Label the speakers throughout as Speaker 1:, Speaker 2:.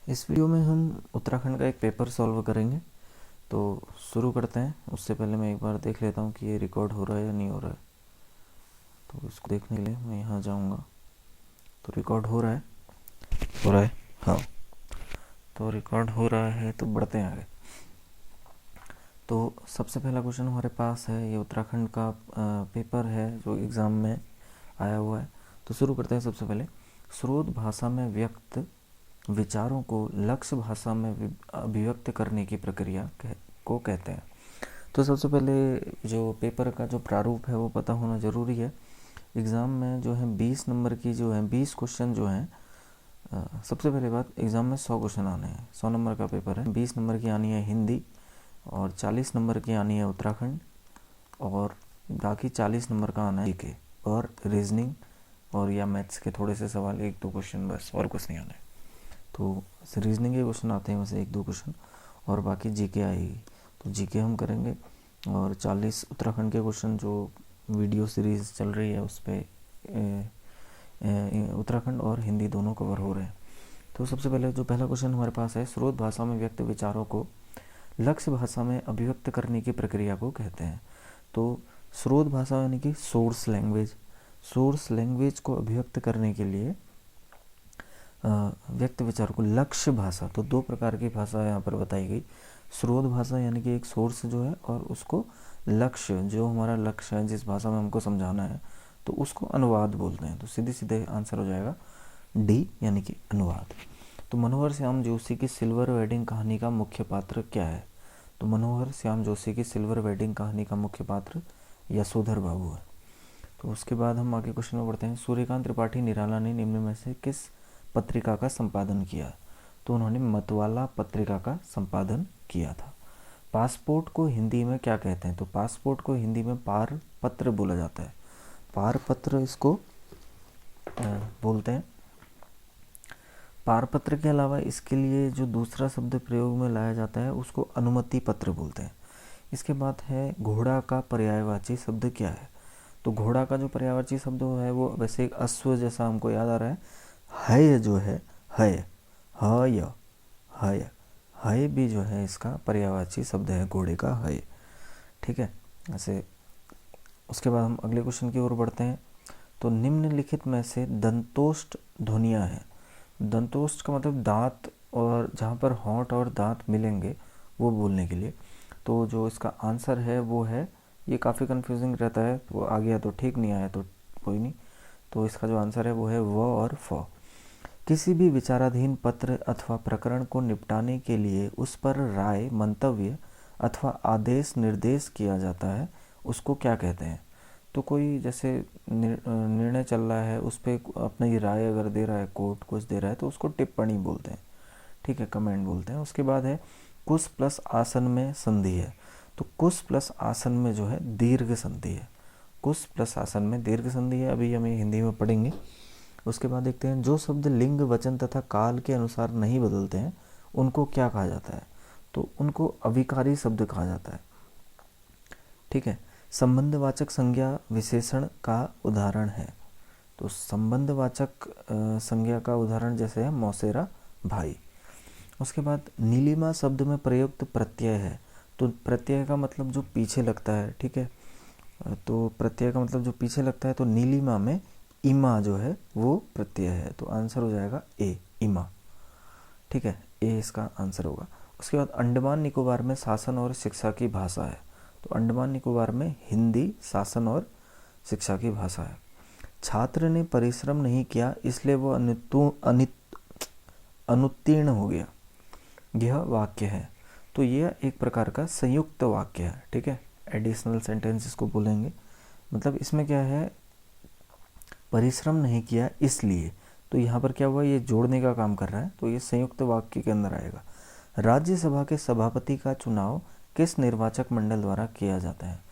Speaker 1: इस वीडियो में हम उत्तराखंड का एक पेपर सॉल्व करेंगे। तो शुरू करते हैं। उससे पहले मैं एक बार देख लेता हूँ कि ये रिकॉर्ड हो रहा है या नहीं हो रहा है। तो इसको देखने के लिए मैं यहाँ जाऊँगा। तो रिकॉर्ड हो रहा है, हो रहा है, हाँ। तो रिकॉर्ड हो रहा है, तो बढ़ते हैं आगे। तो सबसे पहला क्वेश्चन हमारे पास है, ये उत्तराखंड का पेपर है जो एग्ज़ाम में आया हुआ है। तो शुरू करते हैं। सबसे पहले, स्रोत भाषा में व्यक्त विचारों को लक्ष्य भाषा में अभिव्यक्त करने की प्रक्रिया को कहते हैं। तो सबसे पहले जो पेपर का जो प्रारूप है वो पता होना ज़रूरी है। एग्ज़ाम में जो है 20 नंबर की जो है 20 क्वेश्चन जो हैं। सबसे पहले बात, एग्ज़ाम में 100 क्वेश्चन आने हैं। 100 नंबर का पेपर है। 20 नंबर की आनी है हिंदी, और 40 नंबर की आनी है उत्तराखंड, और बाकी 40 नंबर का आना है जीके और रीजनिंग और या मैथ्स के थोड़े से सवाल, 1-2 क्वेश्चन बस, और कुछ नहीं आना है। तो रीजनिंग के क्वेश्चन आते हैं वैसे 1-2 क्वेश्चन, और बाकी जीके आएगी। तो जीके हम करेंगे, और 40 उत्तराखंड के क्वेश्चन जो वीडियो सीरीज़ चल रही है उस पर उत्तराखंड और हिंदी दोनों कवर हो रहे हैं। तो सबसे पहले जो पहला क्वेश्चन हमारे पास है, स्रोत भाषा में व्यक्त विचारों को लक्ष्य भाषा में अभिव्यक्त करने की प्रक्रिया को कहते हैं। तो स्रोत भाषा यानी कि सोर्स लैंग्वेज, सोर्स लैंग्वेज को अभिव्यक्त करने के लिए व्यक्त विचार को लक्ष्य भाषा, तो 2 प्रकार की भाषा यहाँ पर बताई गई। स्रोत भाषा यानी कि एक सोर्स जो है, और उसको लक्ष्य, जो हमारा लक्ष्य है जिस भाषा में हमको समझाना है, तो उसको अनुवाद बोलते हैं। तो सीधे सीधे आंसर हो जाएगा डी, यानी कि अनुवाद। तो मनोहर श्याम जोशी की सिल्वर वेडिंग कहानी का मुख्य पात्र क्या है? तो मनोहर श्याम जोशी की सिल्वर वेडिंग कहानी का मुख्य पात्र यशोधर बाबू है। तो उसके बाद हम आगे क्वेश्चन में बढ़ते हैं। सूर्यकांत त्रिपाठी निराला ने निम्न में से किस पत्रिका का संपादन किया? तो उन्होंने मतवाला पत्रिका का संपादन किया था। पासपोर्ट को हिंदी में क्या कहते हैं? तो पासपोर्ट को हिंदी में पार पत्र बोला जाता है। पार पत्र इसको बोलते हैं। पारपत्र के अलावा इसके लिए जो दूसरा शब्द प्रयोग में लाया जाता है उसको अनुमति पत्र बोलते हैं। इसके बाद है, घोड़ा का पर्यायवाची शब्द क्या है? तो घोड़ा का जो पर्यायवाची शब्द है वो वैसे एक अश्व जैसा हमको याद आ रहा है। हय जो है, हय, हय, हय, हय भी जो है इसका पर्यायवाची शब्द है, घोड़े का हय। ठीक है, ऐसे। उसके बाद हम अगले क्वेश्चन की ओर बढ़ते हैं। तो निम्नलिखित में से दंतोष्ठ ध्वनियाँ हैं। दंतोष्ठ का मतलब दांत, और जहाँ पर होंठ और दांत मिलेंगे वो बोलने के लिए। तो जो इसका आंसर है वो है, ये काफ़ी कंफ्यूजिंग रहता है, तो आ गया तो ठीक, नहीं आया तो कोई नहीं। तो इसका जो आंसर है वो है व और फ। किसी भी विचाराधीन पत्र अथवा प्रकरण को निपटाने के लिए उस पर राय, मंतव्य अथवा आदेश निर्देश किया जाता है, उसको क्या कहते हैं? तो कोई जैसे निर्णय चल रहा है, उस पर अपनी राय अगर दे रहा है, कोर्ट कुछ दे रहा है, तो उसको टिप्पणी बोलते हैं। ठीक है, कमेंट बोलते हैं। उसके बाद है, कुश प्लस आसन में संधि है। तो कुश प्लस आसन में जो है दीर्घ संधि है। कुश प्लस आसन में दीर्घ संधि है। अभी हम हिंदी में पढ़ेंगे। उसके बाद देखते हैं, जो शब्द लिंग, वचन तथा काल के अनुसार नहीं बदलते हैं उनको क्या कहा जाता है? तो उनको अविकारी शब्द कहा जाता है। ठीक है। संबंधवाचक संज्ञा विशेषण का उदाहरण है। तो संबंधवाचक संज्ञा का उदाहरण जैसे है मौसेरा, भाई। उसके बाद, नीलिमा शब्द में प्रयुक्त प्रत्यय है। तो प्रत्यय का मतलब जो पीछे लगता है। ठीक है, तो प्रत्यय का मतलब जो पीछे लगता है, तो नीलिमा में इमा जो है वो प्रत्यय है। तो आंसर हो जाएगा ए, इमा। ठीक है, ए इसका आंसर होगा। उसके बाद, अंडमान निकोबार में शासन और शिक्षा की भाषा है। तो अंडमान निकोबार में हिंदी शासन और शिक्षा की भाषा है। छात्र ने परिश्रम नहीं किया इसलिए वो अनुत्तीर्ण हो गया, यह वाक्य है। तो यह एक प्रकार का संयुक्त वाक्य है। ठीक है, एडिशनल सेंटेंस इसको बोलेंगे। मतलब इसमें क्या है, परिश्रम नहीं किया इसलिए, तो यहाँ पर क्या हुआ, ये जोड़ने का काम कर रहा है, तो ये संयुक्त वाक्य के अंदर आएगा। राज्यसभा के सभापति का चुनाव किस निर्वाचक मंडल द्वारा किया जाता है?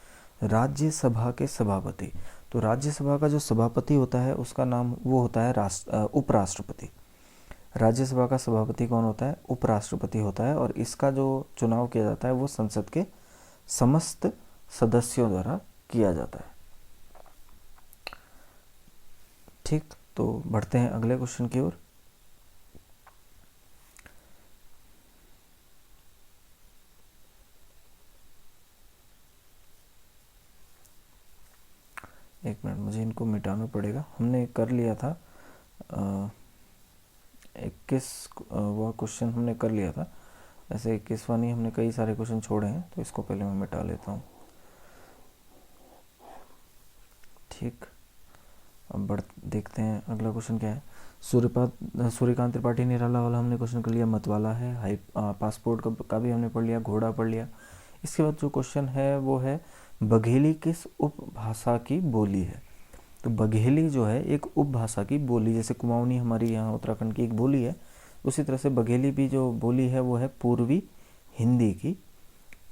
Speaker 1: राज्यसभा के सभापति, तो राज्यसभा का जो सभापति होता है उसका नाम वो होता है उपराष्ट्रपति। राज्यसभा का सभापति कौन होता है? उपराष्ट्रपति होता है। और इसका जो चुनाव किया जाता है वो संसद के समस्त सदस्यों द्वारा किया जाता है। ठीक, तो बढ़ते हैं अगले क्वेश्चन की ओर। इनको मिटाना पड़ेगा। हमने कर लिया था 21 वह क्वेश्चन हमने कर लिया था, ऐसे 21वां नहीं, हमने कई सारे क्वेश्चन छोड़े हैं, तो इसको पहले मैं मिटा लेता हूँ। ठीक, अब देखते हैं अगला क्वेश्चन क्या है। सूर्यकांत त्रिपाठी निराला वाला हमने क्वेश्चन कर लिया, मत वाला है, पासपोर्ट का भी हमने पढ़ लिया, घोड़ा पढ़ लिया। इसके बाद जो क्वेश्चन है वो है बघेली किस उपभाषा की बोली है। तो बघेली जो है एक उपभाषा की बोली, जैसे कुमाऊनी हमारी यहाँ उत्तराखंड की एक बोली है, उसी तरह से बघेली भी जो बोली है वो है पूर्वी हिंदी की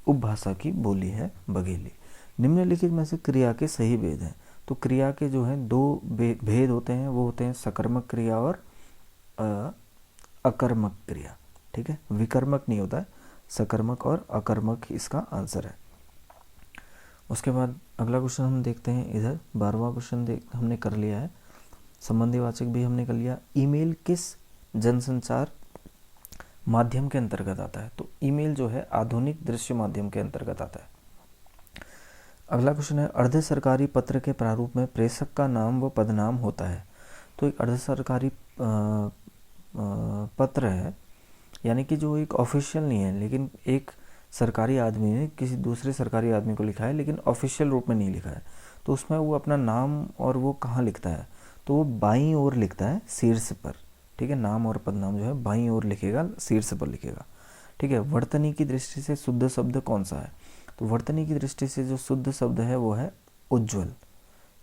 Speaker 1: उपभाषा की बोली है बघेली। निम्नलिखित में से क्रिया के सही भेद हैं। तो क्रिया के जो हैं दो भेद होते हैं, वो होते हैं सकर्मक क्रिया और अकर्मक क्रिया। ठीक है, विकर्मक नहीं होता है, सकर्मक और अकर्मक इसका आंसर है। उसके बाद अगला क्वेश्चन हम देखते हैं, इधर 12वां क्वेश्चन हमने कर लिया है, संबंधी वाचक भी हमने कर लिया। ईमेल किस जनसंचार माध्यम के अंतर्गत आता है। तो ईमेल जो है आधुनिक दृश्य माध्यम के अंतर्गत आता है। अगला क्वेश्चन है अर्ध सरकारी पत्र के प्रारूप में प्रेषक का नाम व पदनाम होता है। तो एक अर्ध सरकारी पत्र है, यानी कि जो एक ऑफिशियल नहीं है, लेकिन एक सरकारी आदमी ने किसी दूसरे सरकारी आदमी को लिखा है, लेकिन ऑफिशियल रूप में नहीं लिखा है, तो उसमें वो अपना नाम और वो कहाँ लिखता है, तो वो बाईं ओर लिखता है, शीर्ष पर। ठीक है, नाम और पदनाम जो है बाईं ओर लिखेगा, शीर्ष पर लिखेगा। ठीक है, वर्तनी की दृष्टि से शुद्ध शब्द कौन सा है। तो वर्तनी की दृष्टि से जो शुद्ध शब्द है वो है उज्ज्वल,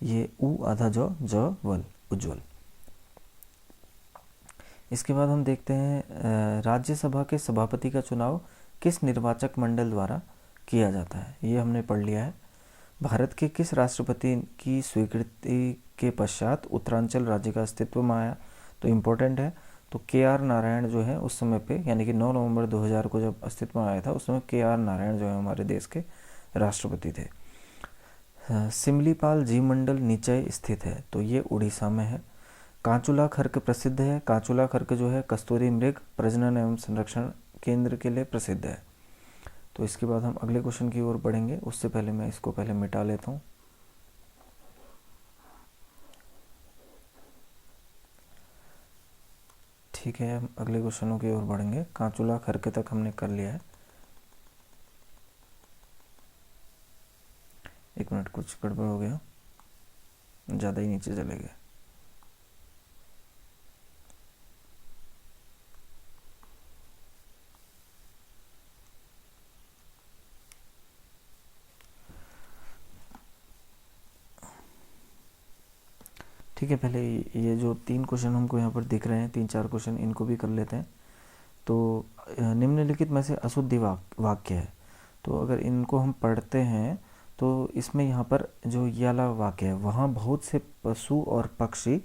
Speaker 1: ये उ आधा ज वल, उज्ज्वल। इसके बाद हम देखते हैं राज्यसभा के सभापति का चुनाव किस निर्वाचक मंडल द्वारा किया जाता है, ये हमने पढ़ लिया है। भारत के किस राष्ट्रपति की स्वीकृति के पश्चात उत्तरांचल राज्य का अस्तित्व में आया। तो इम्पोर्टेंट है, तो के.आर. नारायण जो है उस समय पे, यानी कि 9 नवंबर 2000 को जब अस्तित्व में आया था, उस समय के.आर. नारायण जो है हमारे देश के राष्ट्रपति थे। सिमलीपाल जी मंडल निचय स्थित है, तो ये उड़ीसा में है। कांचुला खर्क प्रसिद्ध है। कांचुला खर्क जो है कस्तूरी मृग प्रजनन एवं संरक्षण केंद्र के लिए प्रसिद्ध है। तो इसके बाद हम अगले क्वेश्चन की ओर बढ़ेंगे, उससे पहले मैं इसको पहले मिटा लेता हूँ। ठीक है, हम अगले क्वेश्चनों की ओर बढ़ेंगे। कांचुला खर्क तक हमने कर लिया है। एक मिनट, कुछ गड़बड़ हो गया, ज़्यादा ही नीचे चले गए। ठीक है, पहले ये जो 3 क्वेश्चन हमको यहाँ पर दिख रहे हैं, 3-4 क्वेश्चन, इनको भी कर लेते हैं। तो निम्नलिखित में से अशुद्धि वाक्य है। तो अगर इनको हम पढ़ते हैं तो इसमें यहाँ पर जो ये वाला वाक्य है, वहाँ बहुत से पशु और पक्षी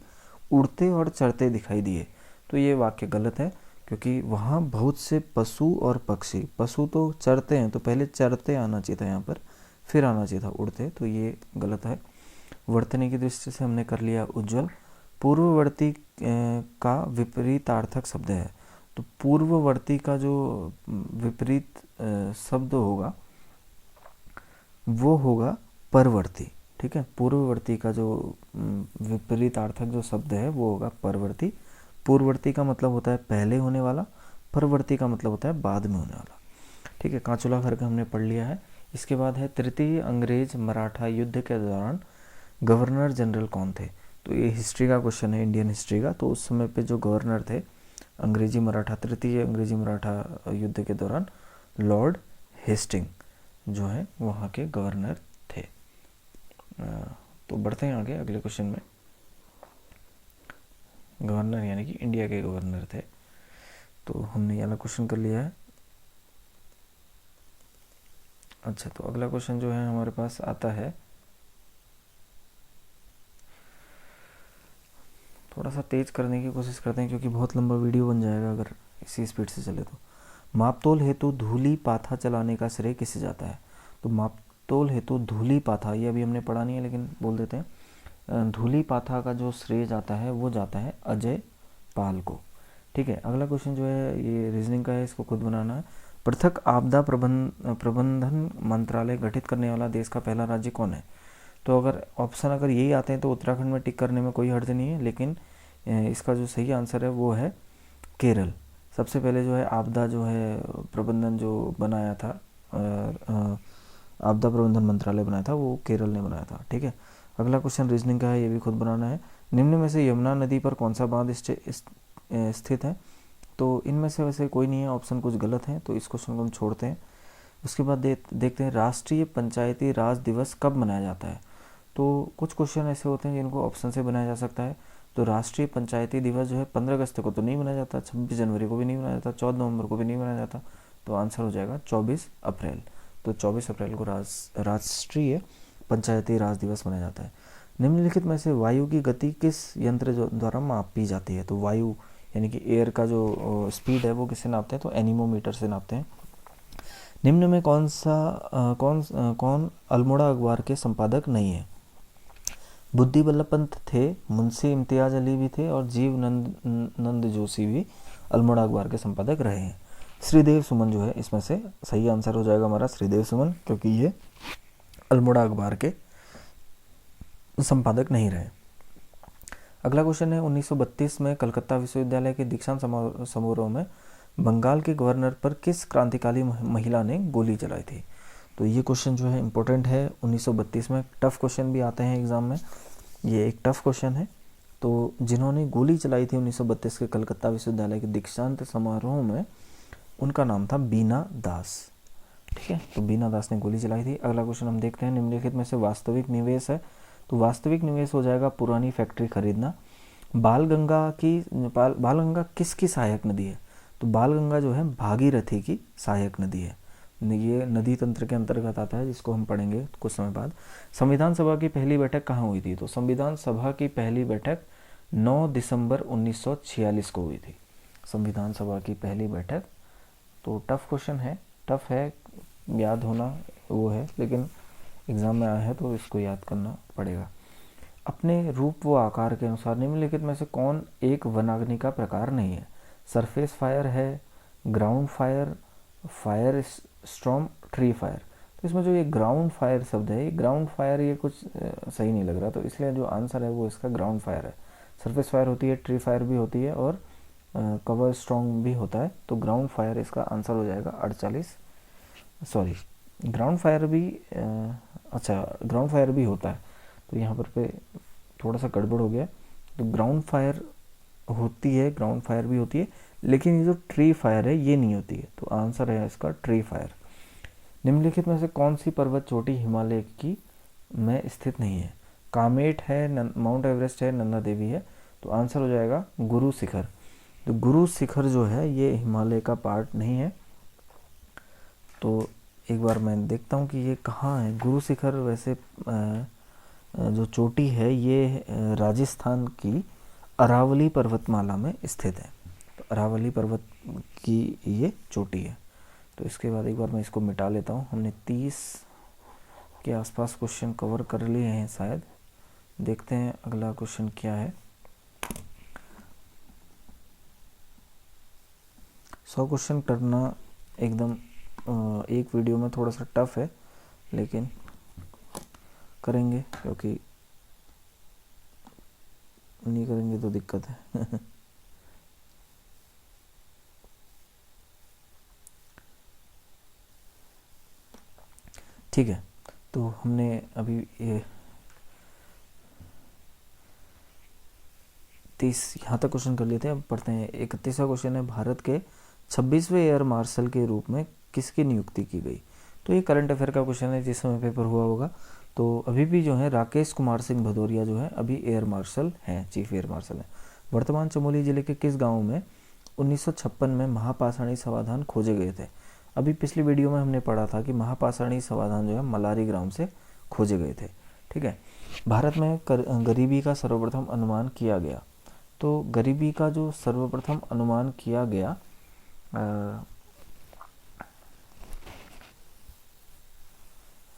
Speaker 1: उड़ते और चरते दिखाई दिए, तो ये वाक्य गलत है, क्योंकि वहाँ बहुत से पशु और पक्षी, पशु तो चरते हैं, तो पहले चरते आना चाहिए था यहाँ पर, फिर आना चाहिए था उड़ते, तो ये गलत है। वर्तनी की दृष्टि से हमने कर लिया उज्ज्वल। पूर्ववर्ती का विपरीतार्थक शब्द है। तो पूर्ववर्ती का जो विपरीत शब्द होगा वो होगा परवर्ती। ठीक है, पूर्ववर्ती का जो विपरीतार्थक जो शब्द है वो होगा परवर्ती। पूर्ववर्ती का मतलब होता है पहले होने वाला, परवर्ती का मतलब होता है बाद में होने वाला। ठीक है, कांचुला खर्क हमने पढ़ लिया है। इसके बाद है तृतीय अंग्रेज मराठा युद्ध के दौरान गवर्नर जनरल कौन थे। तो ये हिस्ट्री का क्वेश्चन है, इंडियन हिस्ट्री का। तो उस समय पे जो गवर्नर थे अंग्रेजी मराठा, तृतीय अंग्रेजी मराठा युद्ध के दौरान लॉर्ड हेस्टिंग जो है वहाँ के गवर्नर थे। तो बढ़ते हैं आगे अगले क्वेश्चन में। गवर्नर यानी कि इंडिया के गवर्नर थे। तो हमने ये वाला क्वेश्चन कर लिया है। अच्छा, तो अगला क्वेश्चन जो है हमारे पास आता है, थोड़ा सा तेज करने की कोशिश करते हैं क्योंकि बहुत लंबा वीडियो बन जाएगा अगर इसी स्पीड से चले तो। मापतोल हेतु धूली पाथा चलाने का श्रेय किसे जाता है। तो मापतोल हेतु धूली पाथा, ये अभी हमने पढ़ा नहीं है लेकिन बोल देते हैं, धूली पाथा का जो श्रेय जाता है वो जाता है अजय पाल को। ठीक है, अगला क्वेश्चन जो है ये रीजनिंग का है, इसको खुद बनाना है। पृथक आपदा प्रबंधन मंत्रालय गठित करने वाला देश का पहला राज्य कौन है। तो अगर ऑप्शन अगर यही आते हैं तो उत्तराखंड में टिक करने में कोई हर्ज नहीं है, लेकिन इसका जो सही आंसर है वो है केरल। सबसे पहले जो है आपदा जो है प्रबंधन जो बनाया था, आपदा प्रबंधन मंत्रालय बनाया था, वो केरल ने बनाया था। ठीक है, अगला क्वेश्चन रीजनिंग का है, ये भी खुद बनाना है। निम्न में से यमुना नदी पर कौन सा बांध स्थित है? तो इनमें से वैसे कोई नहीं है, ऑप्शन कुछ गलत है, तो इस क्वेश्चन को हम छोड़ते हैं। उसके बाद देखते हैं राष्ट्रीय पंचायती राज दिवस कब मनाया जाता है। तो कुछ क्वेश्चन ऐसे होते हैं जिनको ऑप्शन से बनाया जा सकता है। तो राष्ट्रीय पंचायती दिवस जो है 15 अगस्त को तो नहीं मनाया जाता, 26 जनवरी को भी नहीं मनाया जाता, 14 नवंबर को भी नहीं मनाया जाता, तो आंसर हो जाएगा 24 अप्रैल। तो 24 अप्रैल को राष्ट्रीय पंचायती राज दिवस मनाया जाता है। निम्नलिखित में से वायु की गति किस यंत्र द्वारा मापी जाती है? तो वायु यानी कि एयर का जो स्पीड है वो किससे नापते हैं? तो एनीमोमीटर से नापते हैं। निम्न में कौन अल्मोड़ा अखबार के संपादक नहीं है? बुद्धि बल्लभ पंत थे, मुंशी इम्तियाज अली भी थे, और जीव नंद जोशी भी अल्मोड़ा अखबार के संपादक रहे हैं। श्रीदेव सुमन जो है इसमें से सही आंसर हो जाएगा हमारा श्रीदेव सुमन, क्योंकि ये अल्मोड़ा अखबार के संपादक नहीं रहे। अगला क्वेश्चन है 1932 में कलकत्ता विश्वविद्यालय के दीक्षांत समारोह में बंगाल के गवर्नर पर किस क्रांतिकारी महिला ने गोली चलाई थी? तो ये क्वेश्चन जो है इम्पोर्टेंट है। 1932 में टफ क्वेश्चन भी आते हैं एग्जाम में, ये एक टफ क्वेश्चन है। तो जिन्होंने गोली चलाई थी 1932 के कलकत्ता विश्वविद्यालय के दीक्षांत समारोह में, उनका नाम था बीना दास। ठीक है, तो बीना दास ने गोली चलाई थी। अगला क्वेश्चन हम देखते हैं, निम्नलिखित में से वास्तविक निवेश है। तो वास्तविक निवेश हो जाएगा पुरानी फैक्ट्री खरीदना। बालगंगा किसकी सहायक नदी है? तो बालगंगा जो है भागीरथी की सहायक नदी है। ये नदी तंत्र के अंतर्गत आता है, जिसको हम पढ़ेंगे कुछ समय बाद। संविधान सभा की पहली बैठक कहाँ हुई थी? तो संविधान सभा की पहली बैठक 9 दिसंबर 1946 को हुई थी। संविधान सभा की पहली बैठक, तो टफ क्वेश्चन है, टफ है, याद होना वो है, लेकिन एग्जाम में आया है तो इसको याद करना पड़ेगा। अपने रूप व आकार के अनुसार निम्नलिखित में से कौन एक वनाग्नि का प्रकार नहीं है? सरफेस फायर है, ground fire, fire storm, tree fire. तो इसमें जो ये ग्राउंड फायर शब्द है, ये ग्राउंड फायर ये कुछ सही नहीं लग रहा, तो इसलिए जो आंसर है वो इसका ग्राउंड फायर है। सरफेस फायर होती है, ट्री फायर भी होती है, और कवर स्टॉर्म भी होता है, तो ग्राउंड फायर इसका आंसर हो जाएगा 48। सॉरी, ग्राउंड फायर भी अच्छा ग्राउंड फायर भी होता है, तो यहाँ पर पे थोड़ा सा गड़बड़ हो गया। तो ग्राउंड फायर होती है, ग्राउंड फायर भी होती है, लेकिन ये जो ट्री फायर है ये नहीं होती है, तो आंसर है इसका ट्री फायर। निम्नलिखित में से कौन सी पर्वत चोटी हिमालय की में स्थित नहीं है? कामेट है, माउंट एवरेस्ट है, नंदा देवी है, तो आंसर हो जाएगा गुरु शिखर। तो गुरु शिखर जो है ये हिमालय का पार्ट नहीं है। तो एक बार मैं देखता हूँ कि ये कहाँ है गुरु शिखर। वैसे जो चोटी है ये राजस्थान की अरावली पर्वतमाला में स्थित है, तो अरावली पर्वत की ये चोटी है। तो इसके बाद एक बार मैं इसको मिटा लेता हूँ। हमने 30 के आसपास क्वेश्चन कवर कर लिए हैं शायद। देखते हैं अगला क्वेश्चन क्या है। 100 क्वेश्चन करना एकदम एक वीडियो में थोड़ा सा टफ है, लेकिन करेंगे, क्योंकि नहीं करेंगे तो दिक्कत है। ठीक है, तो हमने अभी ये 30 यहाँ तक क्वेश्चन कर लिए थे। अब पढ़ते हैं 31वां क्वेश्चन है, भारत के 26वें एयर मार्शल के रूप में किसकी नियुक्ति की गई? तो ये करंट अफेयर का क्वेश्चन है, जिस समय पेपर हुआ होगा। तो अभी भी जो है राकेश कुमार सिंह भदौरिया जो है अभी एयर मार्शल हैं, चीफ एयर मार्शल हैं। वर्तमान चमोली जिले के किस गांव में 1956 में महापाषाणी समाधान खोजे गए थे? अभी पिछली वीडियो में हमने पढ़ा था कि महापाषाणी समाधान जो है मलारी ग्राम से खोजे गए थे। ठीक है, भारत में गरीबी का सर्वप्रथम अनुमान किया गया। तो गरीबी का जो सर्वप्रथम अनुमान किया गया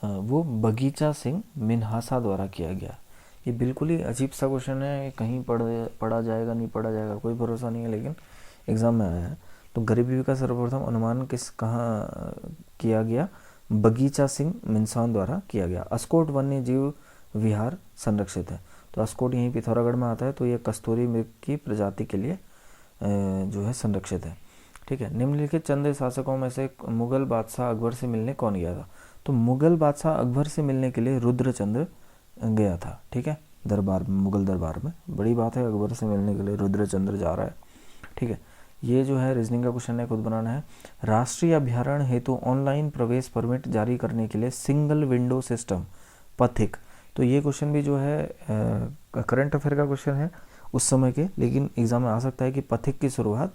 Speaker 1: वो बगीचा सिंह मिन्हासा द्वारा किया गया। ये बिल्कुल ही अजीब सा क्वेश्चन है, कहीं पढ़ा जाएगा नहीं पढ़ा जाएगा कोई भरोसा नहीं है, लेकिन एग्जाम में आया है। तो गरीबी का सर्वप्रथम अनुमान कहाँ किया गया? बगीचा सिंह मिन्हासा द्वारा किया गया। अस्कोट वन्य जीव विहार संरक्षित है। तो अस्कोट यहीं पिथौरागढ़ में आता है, तो ये कस्तूरी मृग की प्रजाति के लिए जो है संरक्षित है। ठीक है, निम्नलिखित चंद शासकों में से मुगल बादशाह अकबर से मिलने कौन गया था? तो मुगल बादशाह अकबर से मिलने के लिए रुद्रचंद्र गया था। ठीक है, दरबार में, मुगल दरबार में, बड़ी बात है, अकबर से मिलने के लिए रुद्रचंद्र जा रहा है। ठीक है, ये जो है रीजनिंग का क्वेश्चन है, खुद बनाना है। राष्ट्रीय अभ्यारण्य हेतु ऑनलाइन प्रवेश परमिट जारी करने के लिए सिंगल विंडो सिस्टम पथिक, तो ये क्वेश्चन भी जो है करंट अफेयर का क्वेश्चन है उस समय के, लेकिन एग्जाम में आ सकता है कि पथिक की शुरुआत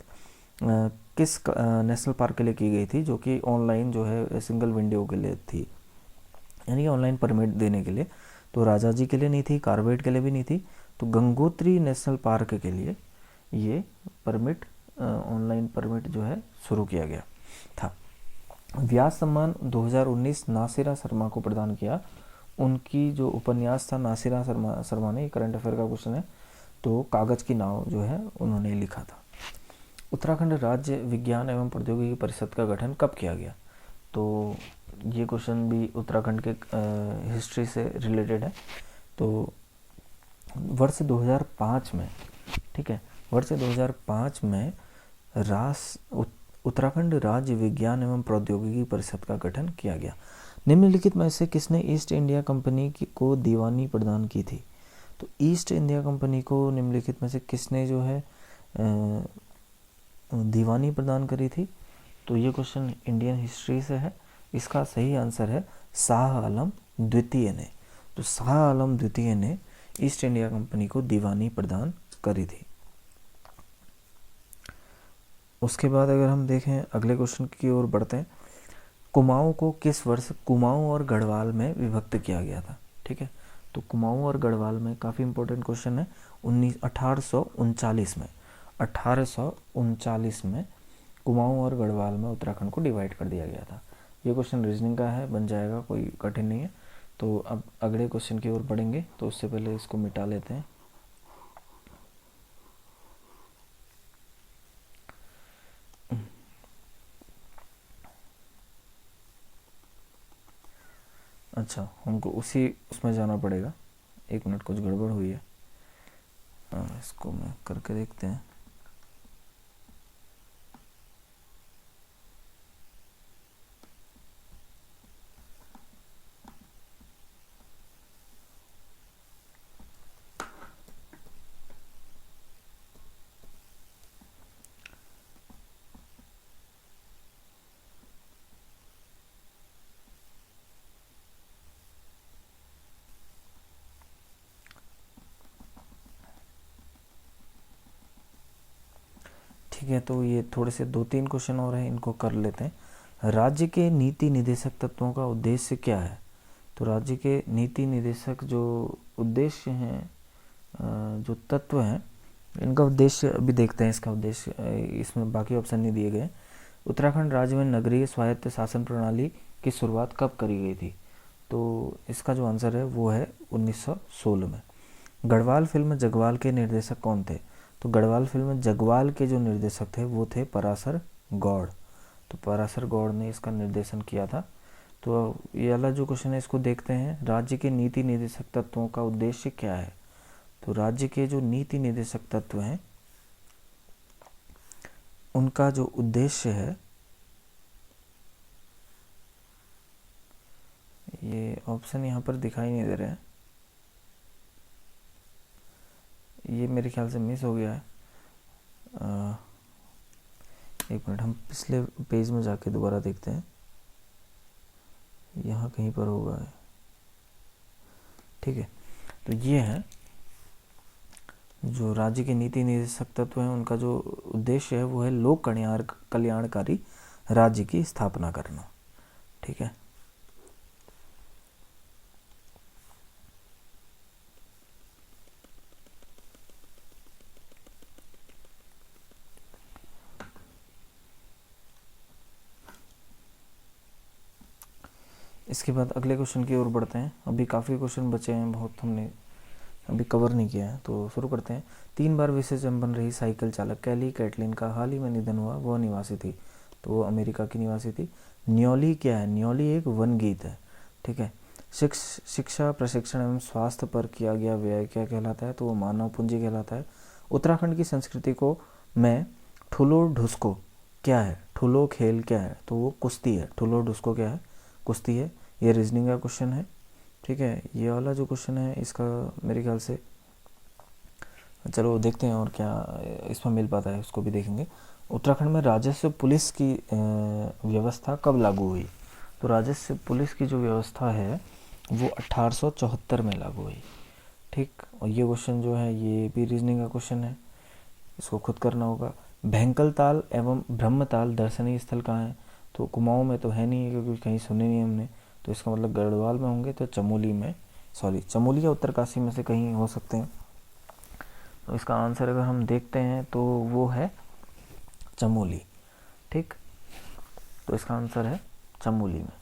Speaker 1: किस नेशनल पार्क के लिए की गई थी, जो कि ऑनलाइन जो है सिंगल विंडो के लिए थी, यानी कि ऑनलाइन परमिट देने के लिए। तो राजा जी के लिए नहीं थी, कार्बेट के लिए भी नहीं थी, तो गंगोत्री नेशनल पार्क के लिए ये परमिट, ऑनलाइन परमिट जो है शुरू किया गया था। व्यास सम्मान 2019 नासिरा शर्मा को प्रदान किया। उनकी जो उपन्यास था नासिरा शर्मा ने, करंट अफेयर का क्वेश्चन है, तो कागज की नाव जो है उन्होंने लिखा था। उत्तराखंड राज्य विज्ञान एवं प्रौद्योगिकी परिषद का गठन कब किया गया? तो ये क्वेश्चन भी उत्तराखंड के हिस्ट्री से रिलेटेड है। तो वर्ष 2005 में, ठीक है, वर्ष 2005 में उत्तराखंड राज्य विज्ञान एवं प्रौद्योगिकी परिषद का गठन किया गया। निम्नलिखित में से किसने ईस्ट इंडिया कंपनी को दीवानी प्रदान की थी? तो ईस्ट इंडिया कंपनी को निम्नलिखित में से किसने जो है दीवानी प्रदान करी थी? तो ये क्वेश्चन इंडियन हिस्ट्री से है। इसका सही आंसर है शाह आलम द्वितीय ने। तो शाह आलम द्वितीय ने ईस्ट इंडिया कंपनी को दीवानी प्रदान करी थी। उसके बाद अगर हम देखें अगले क्वेश्चन की ओर बढ़ते हैं, कुमाऊं को किस वर्ष कुमाऊं और गढ़वाल में विभक्त किया गया था? ठीक है, तो कुमाऊं और गढ़वाल में काफ़ी इंपॉर्टेंट क्वेश्चन है। 1839 में, 1839 में कुमाऊं और गढ़वाल में उत्तराखंड को डिवाइड कर दिया गया था। ये क्वेश्चन रीजनिंग का है, बन जाएगा, कोई कठिन नहीं है। तो अब अगले क्वेश्चन की ओर बढ़ेंगे, तो उससे पहले इसको मिटा लेते हैं। अच्छा, हमको उसी उसमें जाना पड़ेगा। एक मिनट, कुछ गड़बड़ हुई है। इसको मैं करके देखते हैं। ठीक है, तो ये थोड़े से 2-3 क्वेश्चन और हैं, इनको कर लेते हैं। राज्य के नीति निदेशक तत्वों का उद्देश्य क्या है? तो राज्य के नीति निदेशक जो उद्देश्य हैं, जो तत्व हैं, इनका उद्देश्य अभी देखते हैं। इसका उद्देश्य, इसमें बाकी ऑप्शन नहीं दिए गए। उत्तराखंड राज्य में नगरीय स्वायत्त शासन प्रणाली की शुरुआत कब करी गई थी? तो इसका जो आंसर है वो है 1916 में। गढ़वाल फिल्म जगवाल के निर्देशक कौन थे? तो गढ़वाल फिल्म जगवाल के जो निर्देशक थे वो थे पराशर गौड़। तो पराशर गौड़ ने इसका निर्देशन किया था। तो ये वाला जो क्वेश्चन है इसको देखते हैं। राज्य के नीति निदेशक तत्वों का उद्देश्य क्या है? तो राज्य के जो नीति निदेशक तत्व हैं उनका जो उद्देश्य है, ये ऑप्शन यहाँ पर दिखाई नहीं दे रहे हैं, ये मेरे ख्याल से मिस हो गया है। एक मिनट, हम पिछले पेज में जाके दोबारा देखते हैं, यहाँ कहीं पर होगा। ठीक है, तो ये है जो राज्य के नीति निदेशक तत्व हैं, उनका जो उद्देश्य है वो है लोक कल्याणकारी राज्य की स्थापना करना। ठीक है, इसके बाद अगले क्वेश्चन की ओर बढ़ते हैं। अभी काफ़ी क्वेश्चन बचे हैं, बहुत हमने अभी कवर नहीं किया है, तो शुरू करते हैं। 3 बार विशेष बन रही साइकिल चालक कैली कैटलिन का हाल ही में निधन हुआ, वह निवासी थी। तो वो अमेरिका की निवासी थी। न्योली क्या है? न्योली एक वन गीत है। ठीक है, शिक्षा, प्रशिक्षण एवं स्वास्थ्य पर किया गया व्यय क्या कहलाता है? तो वो मानव पूंजी कहलाता है। उत्तराखंड की संस्कृति को में ठुलो ढुसको क्या है? ठुलो खेल क्या है? तो वो कुश्ती है। ठुलो ढुसको क्या है? कुश्ती है। ये रीजनिंग का क्वेश्चन है, ठीक है। ये वाला जो क्वेश्चन है इसका मेरे ख्याल से, चलो देखते हैं और क्या इसमें मिल पाता है, उसको भी देखेंगे। उत्तराखंड में राजस्व पुलिस की व्यवस्था कब लागू हुई? तो राजस्व पुलिस की जो व्यवस्था है वो 1874 में लागू हुई, ठीक। और ये क्वेश्चन जो है ये भी रीजनिंग का क्वेश्चन है, इसको खुद करना होगा। भैंकल ताल एवं ब्रह्मताल दर्शनीय स्थल कहाँ है? तो कुमाऊं में तो है नहीं, क्योंकि कहीं सुने नहीं हमने, तो इसका मतलब गढ़वाल में होंगे, तो चमोली में, सॉरी चमोली या उत्तरकाशी में से कहीं हो सकते हैं। तो इसका आंसर अगर हम देखते हैं तो वो है चमोली, ठीक। तो इसका आंसर है चमोली में।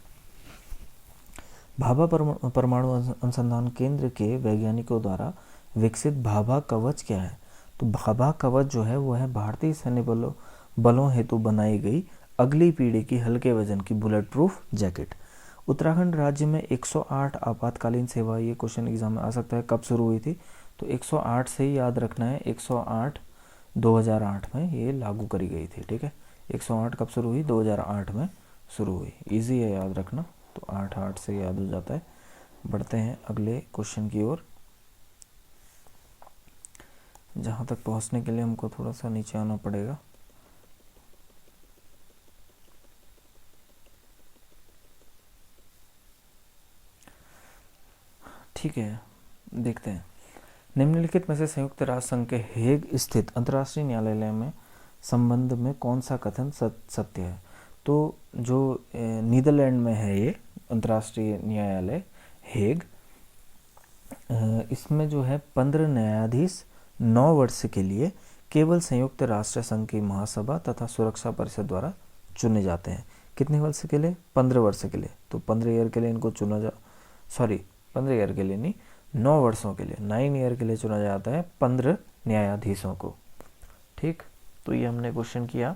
Speaker 1: भाभा परमाणु अनुसंधान केंद्र के वैज्ञानिकों द्वारा विकसित भाभा कवच क्या है? तो भाभा कवच जो है वो है भारतीय सैन्य बलों हेतु बनाई गई अगली पीढ़ी की हल्के वजन की बुलेट प्रूफ जैकेट। उत्तराखंड राज्य में 108 आपातकालीन सेवा, ये क्वेश्चन एग्जाम में आ सकता है, कब शुरू हुई थी? तो 108 से ही याद रखना है, 108 2008 में ये लागू करी गई थी, ठीक है। 108 कब शुरू हुई? 2008 में शुरू हुई। इजी है याद रखना, तो 8 से याद हो जाता है। बढ़ते हैं अगले क्वेश्चन की ओर। जहाँ तक पहुँचने के लिए हमको थोड़ा सा नीचे आना पड़ेगा। ठीक है, देखते हैं। निम्नलिखित में से संयुक्त राष्ट्र संघ के हेग स्थित अंतर्राष्ट्रीय न्यायालय में संबंध में कौन सा कथन सत्य है? तो जो नीदरलैंड में है ये अंतर्राष्ट्रीय न्यायालय हेग, इसमें जो है 15 न्यायाधीश 9 वर्ष के लिए केवल संयुक्त राष्ट्र संघ की महासभा तथा सुरक्षा परिषद द्वारा चुने जाते हैं। कितने वर्ष के लिए? 15 वर्ष के लिए। तो 15 ईयर के लिए इनको चुना 15 ईयर के लिए नहीं, 9 वर्षों के लिए, 9 ईयर के लिए चुना जाता है 15 न्यायाधीशों को, ठीक। तो ये हमने क्वेश्चन किया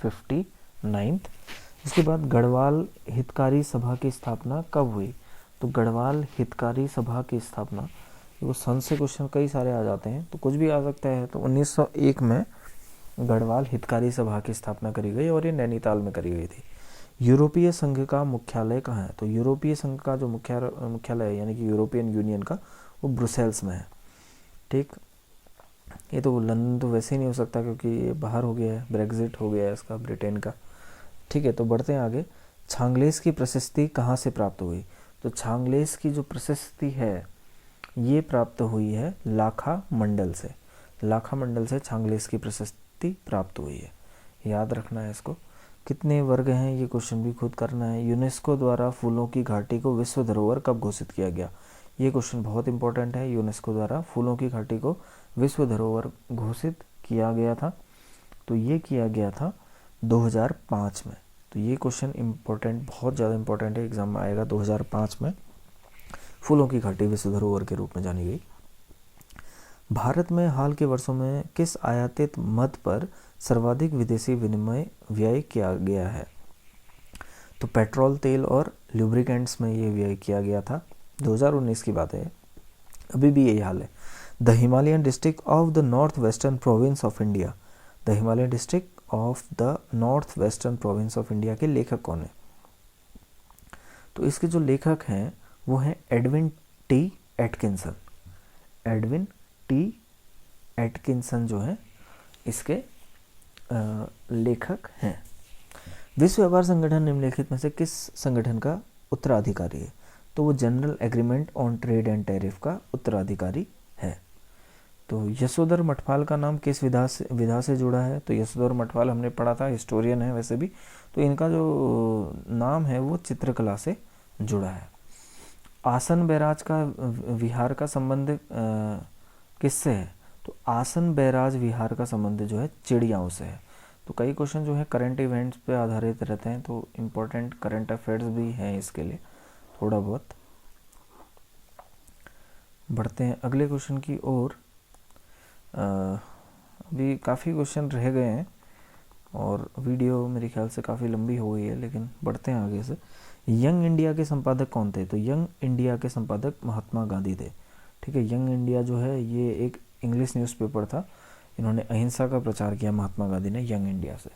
Speaker 1: 59th। इसके बाद गढ़वाल हितकारी सभा की स्थापना कब हुई? तो गढ़वाल हितकारी सभा की स्थापना, वो सन से क्वेश्चन कई सारे आ जाते हैं, तो कुछ भी आ सकता है। तो 1901 में गढ़वाल हितकारी सभा की स्थापना करी गई और ये नैनीताल में करी गई थी। यूरोपीय संघ का मुख्यालय कहाँ है? तो यूरोपीय संघ का जो मुख्यालय है, यानी कि यूरोपियन यूनियन का, वो ब्रुसेल्स में है, ठीक। ये तो लंदन तो वैसे ही नहीं हो सकता, क्योंकि ये बाहर हो गया है, ब्रेग्जिट हो गया है इसका, ब्रिटेन का, ठीक है। तो बढ़ते हैं आगे। छांगलेस की प्रशस्ति कहाँ से प्राप्त हुई? तो छांगलेस की जो प्रशस्ति है ये प्राप्त हुई है लाखा मंडल से। लाखा मंडल से छांगलेस की प्रशस्ति प्राप्त हुई है, याद रखना है इसको। कितने वर्ग हैं ये क्वेश्चन भी खुद करना है। यूनेस्को द्वारा फूलों की घाटी को विश्व धरोहर कब घोषित किया गया? ये क्वेश्चन बहुत इंपॉर्टेंट है। यूनेस्को द्वारा फूलों की घाटी को विश्व धरोहर घोषित किया गया था, तो ये किया गया था 2005 में। तो ये क्वेश्चन इंपॉर्टेंट, बहुत ज़्यादा इंपॉर्टेंट है, एग्जाम में आएगा 2005 में। फूलों की घाटी विश्व धरोहर के रूप में जानी गई। भारत में हाल के वर्षों में किस आयातित मद पर सर्वाधिक विदेशी विनिमय व्यय किया गया है? तो पेट्रोल, तेल और लुब्रिकेंट्स में ये व्यय किया गया था। 2019 की बात है, अभी भी यही हाल है। The Himalayan district of the north western province of India, the Himalayan district of the north western province of India के लेखक कौन है? तो इसके जो लेखक हैं वो हैं Edwin T Atkinson. Edwin T Atkinson जो है इसके लेखक हैं। विश्व व्यापार संगठन निम्नलिखित में से किस संगठन का उत्तराधिकारी है? तो वो general agreement on trade and tariff का उत्तराधिकारी है। तो यशोधर मठपाल का नाम किस विधा से जुड़ा है? तो यशोधर मठपाल हमने पढ़ा था, हिस्टोरियन है वैसे भी, तो इनका जो नाम है वो चित्रकला से जुड़ा है। आसन बैराज का विहार का संबंध किससे है? तो आसन बैराज विहार का संबंध जो है चिड़ियाओं से है। तो कई क्वेश्चन जो है करंट इवेंट्स पे आधारित रहते हैं, तो इम्पोर्टेंट करंट अफेयर्स भी हैं इसके लिए थोड़ा बहुत। बढ़ते हैं अगले क्वेश्चन की ओर। अभी काफ़ी क्वेश्चन रह गए हैं, और वीडियो मेरे ख्याल से काफ़ी लंबी हो गई है, लेकिन बढ़ते हैं आगे से। यंग इंडिया के संपादक कौन थे? तो यंग इंडिया के संपादक महात्मा गांधी थे। ठीक है, यंग इंडिया जो है ये एक इंग्लिश न्यूज़पेपर था। इन्होंने अहिंसा का प्रचार किया महात्मा गांधी ने यंग इंडिया से।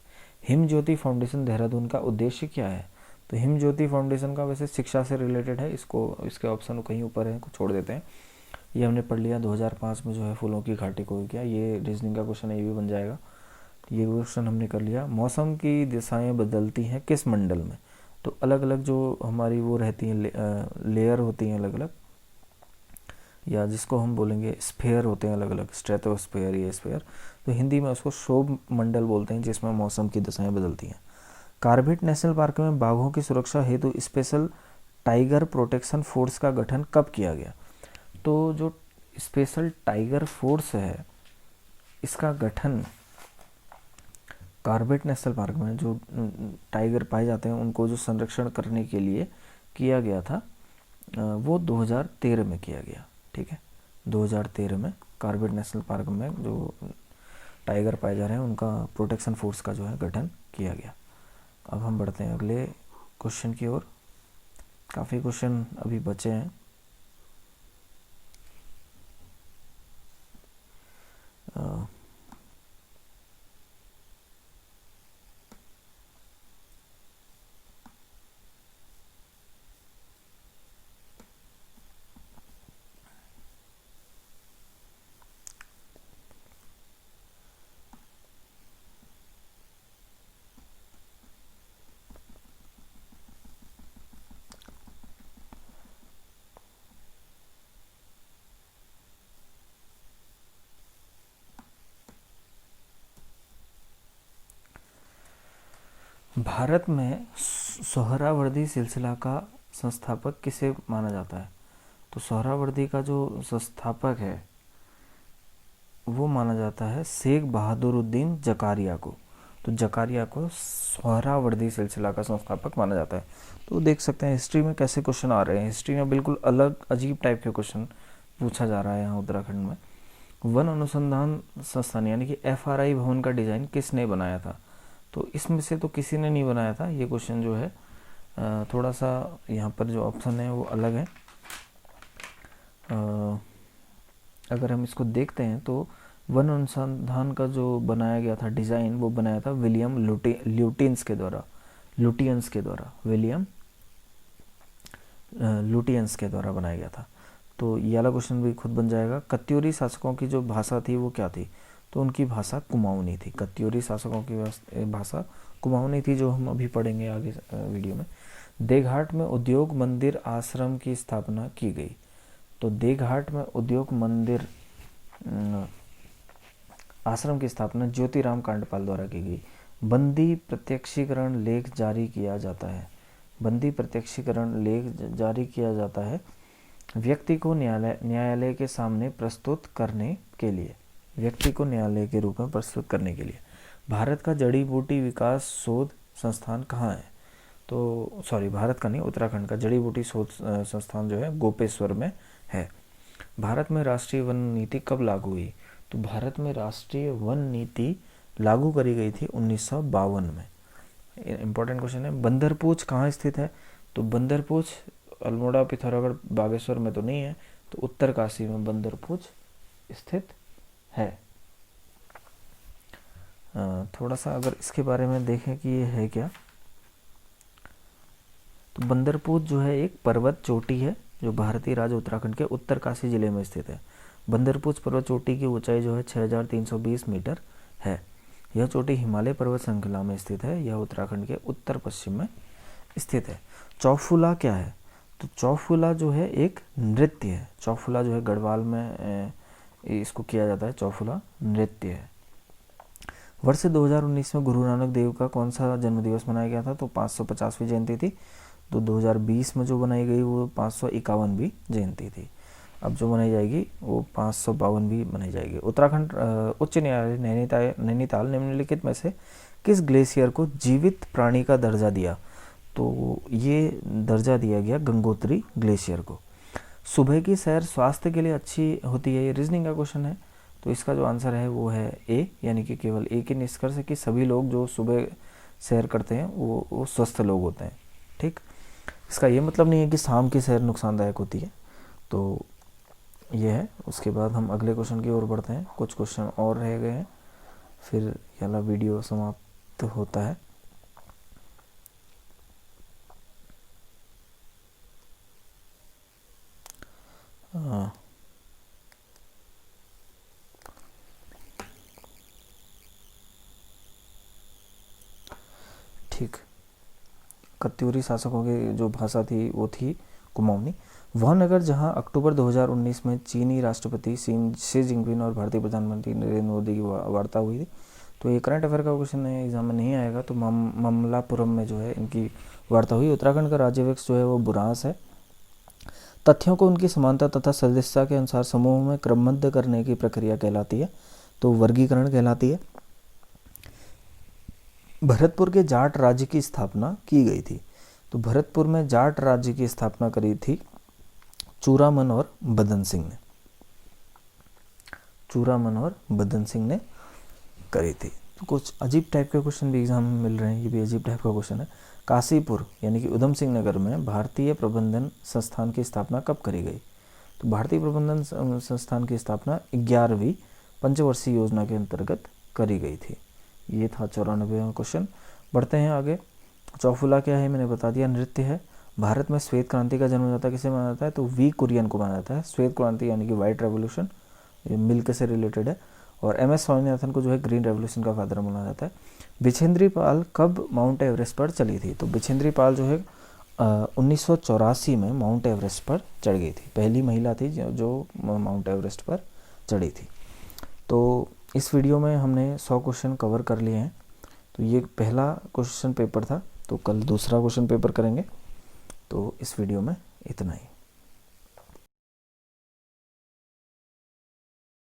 Speaker 1: हिम ज्योति फाउंडेशन देहरादून का उद्देश्य क्या है? तो हिम ज्योति फाउंडेशन का वैसे शिक्षा से रिलेटेड है, इसको इसके ऑप्शन कहीं ऊपर है, को छोड़ देते हैं। ये हमने पढ़ लिया 2005 में जो है फूलों की घाटी को किया, ये रीजनिंग का क्वेश्चन है, ये भी बन जाएगा। ये क्वेश्चन हमने कर लिया। मौसम की दिशाएं बदलती हैं किस मंडल में? तो अलग अलग जो हमारी वो रहती हैं लेयर होती हैं अलग अलग, या जिसको हम बोलेंगे स्फेयर होते हैं अलग अलग, स्ट्रेटोस्फेयर, ये स्फेयर, तो हिंदी में उसको शोभ मंडल बोलते हैं जिसमें मौसम की दिशाएं बदलती हैं। कार्बेट नेशनल पार्क में बाघों की सुरक्षा हेतु स्पेशल टाइगर प्रोटेक्शन फोर्स का गठन कब किया गया? तो जो स्पेशल टाइगर फोर्स है इसका गठन कार्बेट नेशनल पार्क में जो टाइगर पाए जाते हैं उनको जो संरक्षण करने के लिए किया गया था, वो 2013 में किया गया। ठीक है, 2013 में कार्बेट नेशनल पार्क में जो टाइगर पाए जा रहे हैं उनका प्रोटेक्शन फोर्स का जो है गठन किया गया। अब हम बढ़ते हैं अगले क्वेश्चन की ओर। काफ़ी क्वेश्चन अभी बचे हैं। भारत में सोहरावर्दी सिलसिला का संस्थापक किसे माना जाता है? तो सोहरावर्दी का जो संस्थापक है वो माना जाता है शेख बहादुरुद्दीन जकारिया को। तो जकारिया को सोहरावर्दी सिलसिला का संस्थापक माना जाता है। तो देख सकते हैं हिस्ट्री में कैसे क्वेश्चन आ रहे हैं। हिस्ट्री में बिल्कुल अलग अजीब टाइप के क्वेश्चन पूछा जा रहा है यहाँ उत्तराखंड में। वन अनुसंधान संस्थान यानी कि FRI भवन का डिज़ाइन किसने बनाया था? तो इसमें से तो किसी ने नहीं बनाया था। ये क्वेश्चन जो है थोड़ा सा यहाँ पर जो ऑप्शन है वो अलग है। अगर हम इसको देखते हैं तो वन अनुसंधान का जो बनाया गया था डिज़ाइन, वो बनाया था विलियम ल्यूटियंस के द्वारा। विलियम लुटियंस के द्वारा बनाया गया था। तो ये वाला क्वेश्चन भी खुद बन जाएगा। कत्यूरी शासकों की जो भाषा थी वो क्या थी? तो उनकी भाषा कुमाऊनी थी। कत्यूरी शासकों की भाषा कुमाऊनी थी, जो हम अभी पढ़ेंगे आगे वीडियो में। देघाट में उद्योग मंदिर आश्रम की स्थापना की गई। तो देघाट में उद्योग मंदिर आश्रम की स्थापना ज्योतिराम कांडपाल द्वारा की गई। बंदी प्रत्यक्षीकरण लेख जारी किया जाता है। बंदी प्रत्यक्षीकरण लेख जारी किया जाता है व्यक्ति को न्यायालय के सामने प्रस्तुत करने के लिए। व्यक्ति को न्यायालय के रूप में प्रस्तुत करने के लिए। भारत का जड़ी बूटी विकास शोध संस्थान कहाँ है? तो भारत का नहीं, उत्तराखंड का जड़ी बूटी शोध संस्थान जो है गोपेश्वर में है। भारत में राष्ट्रीय वन नीति कब लागू हुई? तो भारत में राष्ट्रीय वन नीति लागू करी गई थी 1952 में। इंपॉर्टेंट क्वेश्चन है। बंदरपूछ कहाँ स्थित है? तो बंदरपूछ अल्मोड़ा, पिथौरागढ़, बागेश्वर में तो नहीं है, तो उत्तरकाशी में बंदरपूछ स्थित है। थोड़ा सा अगर इसके बारे में देखें कि ये है क्या, तो बंदरपूछ जो है एक पर्वत चोटी है जो भारतीय राज्य उत्तराखंड के उत्तरकाशी जिले में स्थित है। बंदरपूछ पर्वत चोटी की ऊंचाई जो है 6320 मीटर है। यह चोटी हिमालय पर्वत श्रृंखला में स्थित है। यह उत्तराखंड के उत्तर पश्चिम में स्थित है। चौफुला क्या है? तो चौफुला जो है एक नृत्य है। चौफुला जो है गढ़वाल में इसको किया जाता है। चौफुला नृत्य है। वर्ष 2019 में गुरु नानक देव का कौन सा जन्मदिवस मनाया गया था? तो 550वीं जयंती थी। तो 2020 में जो बनाई गई वो 551वीं जयंती थी। अब जो मनाई जाएगी वो 552वीं मनाई जाएगी। उत्तराखंड उच्च न्यायालय नैनीताल निम्नलिखित में से किस ग्लेशियर को जीवित प्राणी का दर्जा दिया? तो ये दर्जा दिया गया गंगोत्री ग्लेशियर को। सुबह की सैर स्वास्थ्य के लिए अच्छी होती है, ये रीजनिंग का क्वेश्चन है। तो इसका जो आंसर है वो है ए, यानी कि केवल ए के निष्कर्ष है कि सभी लोग जो सुबह सैर करते हैं वो स्वस्थ लोग होते हैं। ठीक, इसका ये मतलब नहीं है कि शाम की सैर नुकसानदायक होती है। तो ये है। उसके बाद हम अगले क्वेश्चन की ओर बढ़ते हैं, कुछ क्वेश्चन और रह गए हैं, फिर ये वाला वीडियो समाप्त होता है। ठीक, कत्यूरी शासकों की जो भाषा थी वो थी कुमाऊनी। वह नगर जहां अक्टूबर 2019 में चीनी राष्ट्रपति शी जिनपिंग और भारतीय प्रधानमंत्री नरेंद्र मोदी की वार्ता हुई थी। तो ये करंट अफेयर का क्वेश्चन है, एग्जाम में नहीं आएगा। तो ममलापुरम में जो है इनकी वार्ता हुई। उत्तराखंड का राज्य वृक्ष जो है वो बुरांस है। तथ्यों को उनकी समानता तथा सदस्यता के अनुसार समूहों में क्रमबद्ध करने की प्रक्रिया कहलाती है, तो वर्गीकरण कहलाती है। भरतपुर के जाट राज्य की स्थापना की गई थी। तो भरतपुर में जाट राज्य की स्थापना करी थी चूरामन और बदन सिंह ने। चूरामन और बदन सिंह ने करी थी। तो कुछ अजीब टाइप के क्वेश्चन भी एग्जाम में मिल रहे हैं, ये भी अजीब टाइप का क्वेश्चन है। काशीपुर यानी कि उधम सिंह नगर में भारतीय प्रबंधन संस्थान की स्थापना कब करी गई? तो भारतीय प्रबंधन संस्थान की स्थापना 11वीं पंचवर्षीय योजना के अंतर्गत करी गई थी। ये था 94वां क्वेश्चन। बढ़ते हैं आगे। चौफुला क्या है मैंने बता दिया, नृत्य है। भारत में श्वेत क्रांति का जन्मदाता किसे माना जाता है? तो वी कुरियन को माना जाता है। श्वेत क्रांति यानी कि व्हाइट रेवोल्यूशन, ये मिल्क से रिलेटेड है। और एम.एस. स्वामीनाथन को जो है ग्रीन रेवोल्यूशन का फादर माना जाता है। बिछेंद्री पाल कब माउंट एवरेस्ट पर चढ़ी थी? तो बिछेंद्री पाल जो है 1984 में माउंट एवरेस्ट पर चढ़ गई थी। पहली महिला थी जो माउंट एवरेस्ट पर चढ़ी थी। तो इस वीडियो में हमने 100 क्वेश्चन कवर कर लिए हैं। तो ये पहला क्वेश्चन पेपर था, तो कल दूसरा क्वेश्चन पेपर करेंगे। तो इस वीडियो में इतना ही।